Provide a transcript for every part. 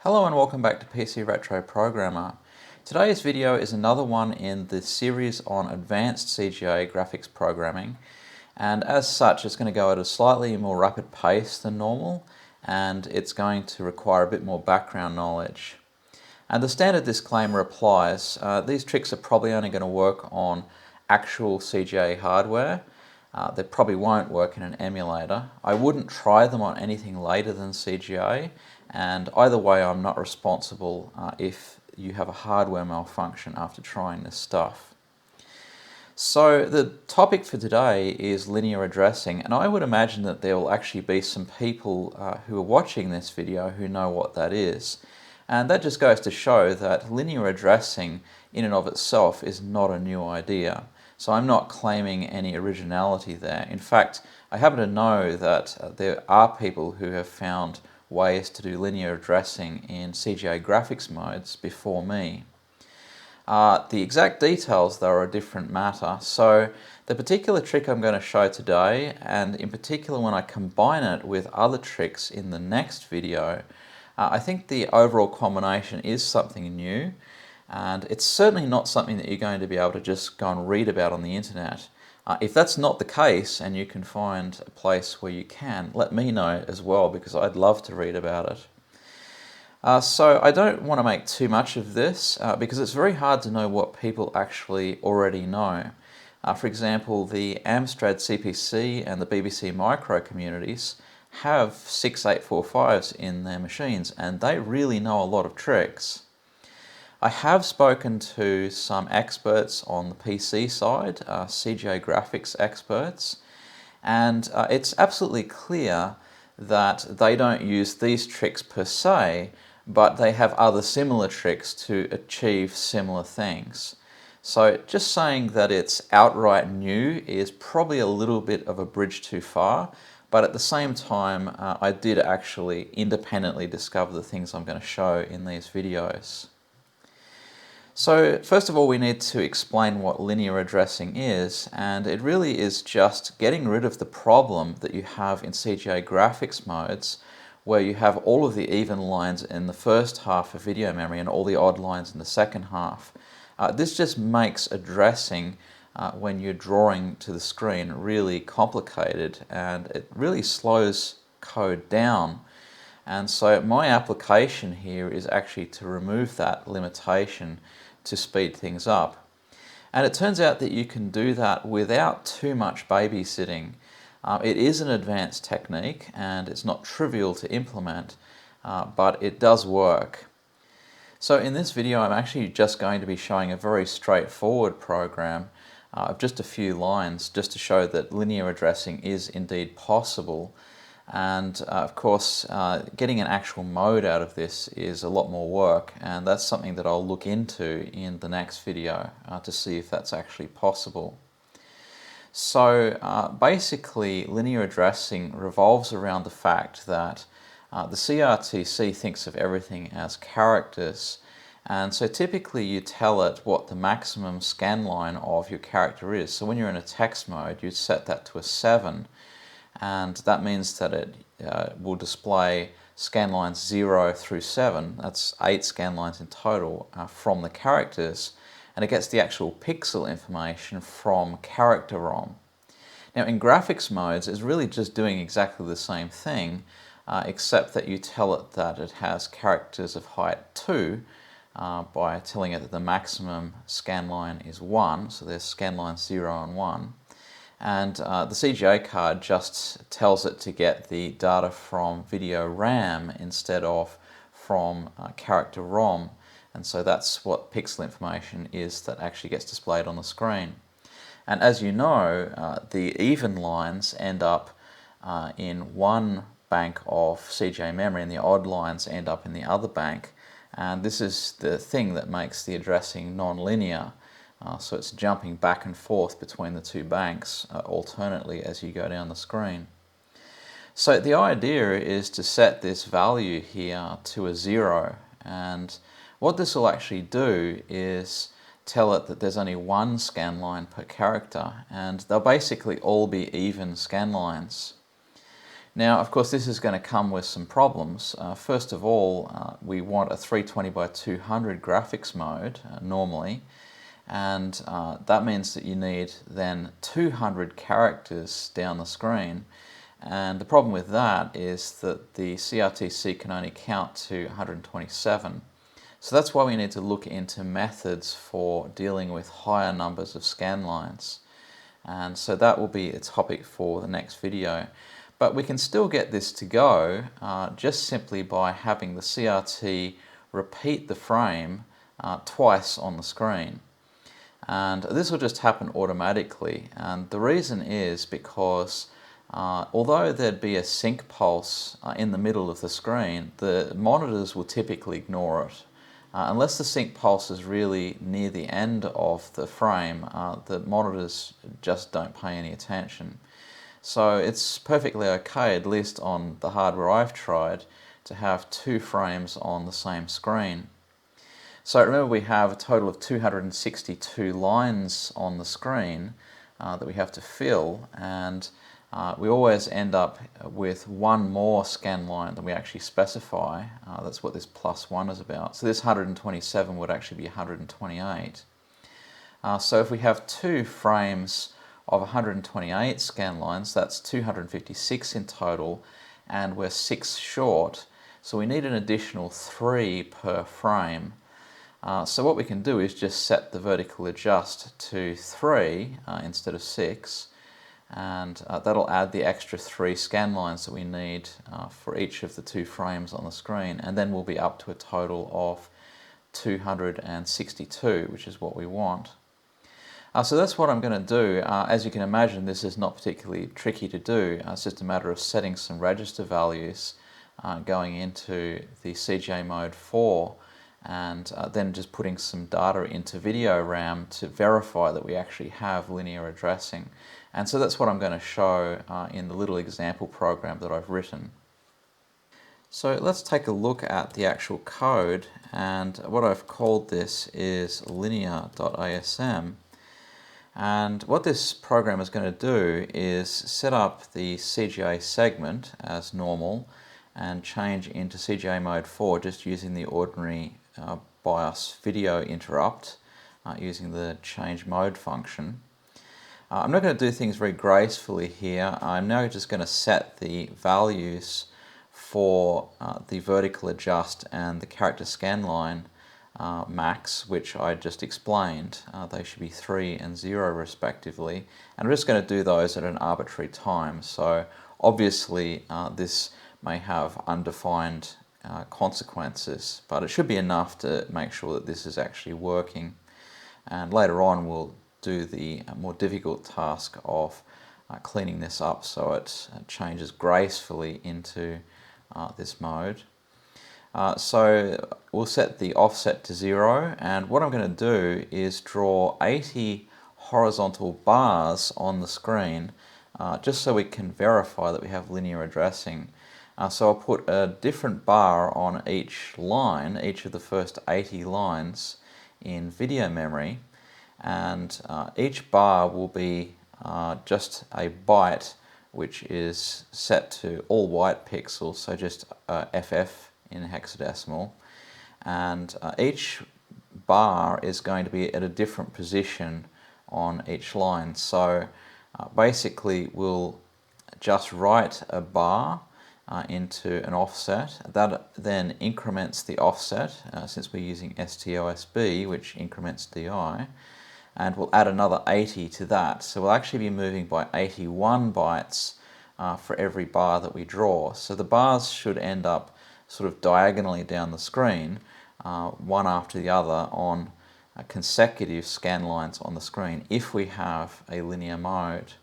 Hello and welcome back to PC Retro Programmer. Today's video is another one in the series on advanced CGA graphics programming, and as such it's going to go at a slightly more rapid pace than normal, and it's going to require a bit more background knowledge. And the standard disclaimer applies. These tricks are probably only going to work on actual CGA hardware. They probably won't work in an emulator. I wouldn't try them on anything later than CGA, and either way I'm not responsible if you have a hardware malfunction after trying this stuff. So the topic for today is linear addressing, and I would imagine that there will actually be some people who are watching this video who know what that is. And that just goes to show that linear addressing in and of itself is not a new idea. So I'm not claiming any originality there. In fact, I happen to know that there are people who have found ways to do linear addressing in CGA graphics modes before me. The exact details, though, are a different matter. So the particular trick I'm going to show today, and in particular when I combine it with other tricks in the next video, I think the overall combination is something new. And it's certainly not something that you're going to be able to just go and read about on the internet. If that's not the case and you can find a place where you can, let me know as well, because I'd love to read about it. So I don't want to make too much of this because it's very hard to know what people actually already know. For example, the Amstrad CPC and the BBC Micro communities have 6845s in their machines, and they really know a lot of tricks. I have spoken to some experts on the PC side, CGA graphics experts, and it's absolutely clear that they don't use these tricks per se, but they have other similar tricks to achieve similar things. So just saying that it's outright new is probably a little bit of a bridge too far, but at the same time I did actually independently discover the things I'm going to show in these videos. So first of all, we need to explain what linear addressing is, and it really is just getting rid of the problem that you have in CGA graphics modes where you have all of the even lines in the first half of video memory and all the odd lines in the second half. This just makes addressing when you're drawing to the screen really complicated, and it really slows code down. And so my application here is actually to remove that limitation to speed things up. And it turns out that you can do that without too much babysitting. It is an advanced technique and it's not trivial to implement, but it does work. So in this video I'm actually just going to be showing a very straightforward program of just a few lines just to show that linear addressing is indeed possible. And of course getting an actual mode out of this is a lot more work, and that's something that I'll look into in the next video to see if that's actually possible. So basically linear addressing revolves around the fact that the CRTC thinks of everything as characters, and so typically you tell it what the maximum scan line of your character is. So when you're in a text mode you set that to a 7, and that means that it will display scan lines 0 through 7, that's 8 scan lines in total from the characters, and it gets the actual pixel information from character ROM. Now in graphics modes it's really just doing exactly the same thing, except that you tell it that it has characters of height 2 by telling it that the maximum scan line is 1, so there's scan lines 0 and 1. And the CGA card just tells it to get the data from video RAM instead of from character ROM, and so that's what pixel information is that actually gets displayed on the screen. And as you know, the even lines end up in one bank of CGA memory and the odd lines end up in the other bank, and this is the thing that makes the addressing non-linear. So it's jumping back and forth between the two banks alternately as you go down the screen. So the idea is to set this value here to a 0, and what this will actually do is tell it that there's only one scan line per character, and they'll basically all be even scan lines. Now, of course, this is going to come with some problems. First of all, we want a 320 by 200 graphics mode normally, and that means that you need then 200 characters down the screen. And the problem with that is that the CRTC can only count to 127. So that's why we need to look into methods for dealing with higher numbers of scan lines. And so that will be a topic for the next video. But we can still get this to go just simply by having the CRT repeat the frame twice on the screen. And this will just happen automatically. And the reason is because although there'd be a sync pulse in the middle of the screen, the monitors will typically ignore it. Unless the sync pulse is really near the end of the frame, the monitors just don't pay any attention. So it's perfectly okay, at least on the hardware I've tried, to have 2 frames on the same screen. So remember, we have a total of 262 lines on the screen that we have to fill, and we always end up with one more scan line than we actually specify. That's what this +1 is about. So this 127 would actually be 128. So if we have 2 frames of 128 scan lines, that's 256 in total, and we're 6 short, so we need an additional 3 per frame. So what we can do is just set the vertical adjust to 3 instead of 6, and that'll add the extra 3 scan lines that we need for each of the 2 frames on the screen, and then we'll be up to a total of 262, which is what we want. So that's what I'm going to do. As you can imagine, this is not particularly tricky to do. It's just a matter of setting some register values going into the CGA mode 4, and then just putting some data into video RAM to verify that we actually have linear addressing. And so that's what I'm going to show in the little example program that I've written. So let's take a look at the actual code, and what I've called this is linear.asm. And what this program is going to do is set up the CGA segment as normal and change into CGA mode 4 just using the ordinary BIOS video interrupt using the change mode function. I'm not going to do things very gracefully here. I'm now just going to set the values for the vertical adjust and the character scan line max, which I just explained. They should be 3 and 0 respectively, and I'm just going to do those at an arbitrary time. So obviously this may have undefined consequences, but it should be enough to make sure that this is actually working. And later on we'll do the more difficult task of cleaning this up so it changes gracefully into this mode. So we'll set the offset to 0, and what I'm going to do is draw 80 horizontal bars on the screen just so we can verify that we have linear addressing. So I'll put a different bar on each line, each of the first 80 lines in video memory, and each bar will be just a byte which is set to all white pixels, so just FF in hexadecimal, and each bar is going to be at a different position on each line. So basically we'll just write a bar into an offset. That then increments the offset since we're using STOSB, which increments DI, and we'll add another 80 to that. So we'll actually be moving by 81 bytes for every bar that we draw. So the bars should end up sort of diagonally down the screen, one after the other on consecutive scan lines on the screen if we have a linear mode.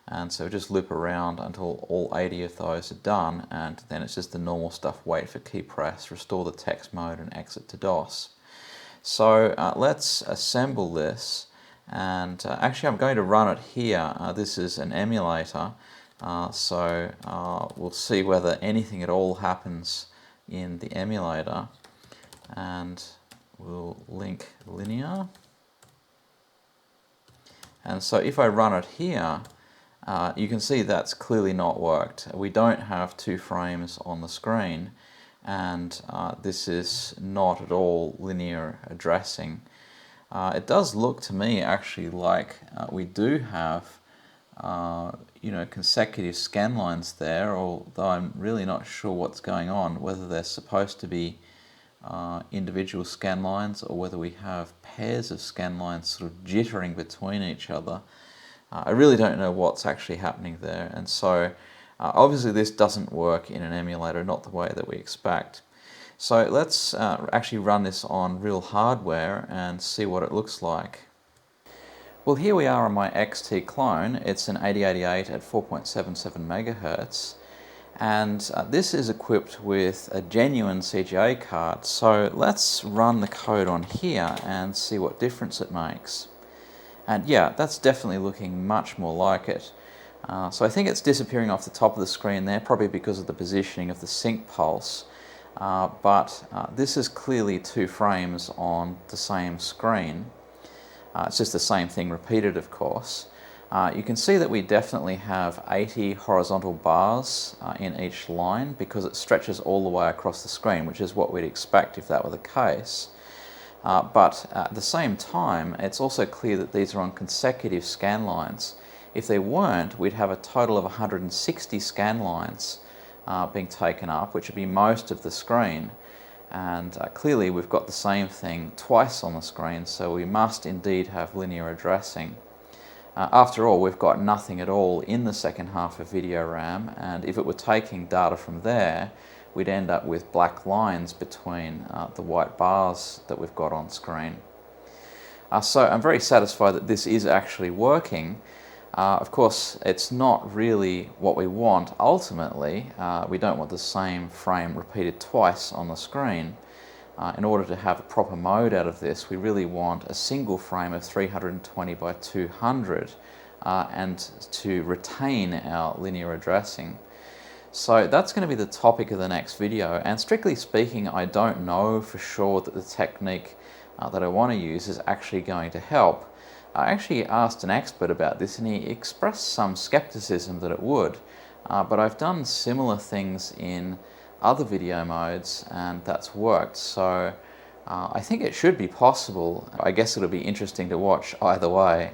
And so just loop around until all 80 of those are done, and then it's just the normal stuff: wait for key press, restore the text mode, and exit to DOS. So let's assemble this, and actually I'm going to run it here. This is an emulator, so we'll see whether anything at all happens in the emulator, and we'll link linear. And so if I run it here, you can see that's clearly not worked. We don't have 2 frames on the screen, and this is not at all linear addressing. It does look to me actually like we do have consecutive scan lines there, although I'm really not sure what's going on, whether they're supposed to be individual scan lines or whether we have pairs of scan lines sort of jittering between each other. I really don't know what's actually happening there, and so obviously this doesn't work in an emulator, not the way that we expect. So let's actually run this on real hardware and see what it looks like. Well, here we are on my XT clone. It's an 8088 at 4.77 megahertz, and this is equipped with a genuine CGA card. So let's run the code on here and see what difference it makes. And yeah, that's definitely looking much more like it. So I think it's disappearing off the top of the screen there, probably because of the positioning of the sync pulse. But this is clearly 2 frames on the same screen. It's just the same thing repeated, of course. You can see that we definitely have 80 horizontal bars in each line because it stretches all the way across the screen, which is what we'd expect if that were the case. But at the same time, it's also clear that these are on consecutive scan lines. If they weren't, we'd have a total of 160 scan lines being taken up, which would be most of the screen. And clearly we've got the same thing twice on the screen, so we must indeed have linear addressing. After all, we've got nothing at all in the second half of video RAM, and if it were taking data from there, we'd end up with black lines between the white bars that we've got on screen. So I'm very satisfied that this is actually working. Of course, it's not really what we want ultimately. We don't want the same frame repeated twice on the screen. In order to have a proper mode out of this, we really want a single frame of 320 by 200 and to retain our linear addressing. So that's going to be the topic of the next video, and strictly speaking, I don't know for sure that the technique that I want to use is actually going to help. I actually asked an expert about this and he expressed some skepticism that it would, but I've done similar things in other video modes and that's worked, so I think it should be possible. I guess it'll be interesting to watch either way.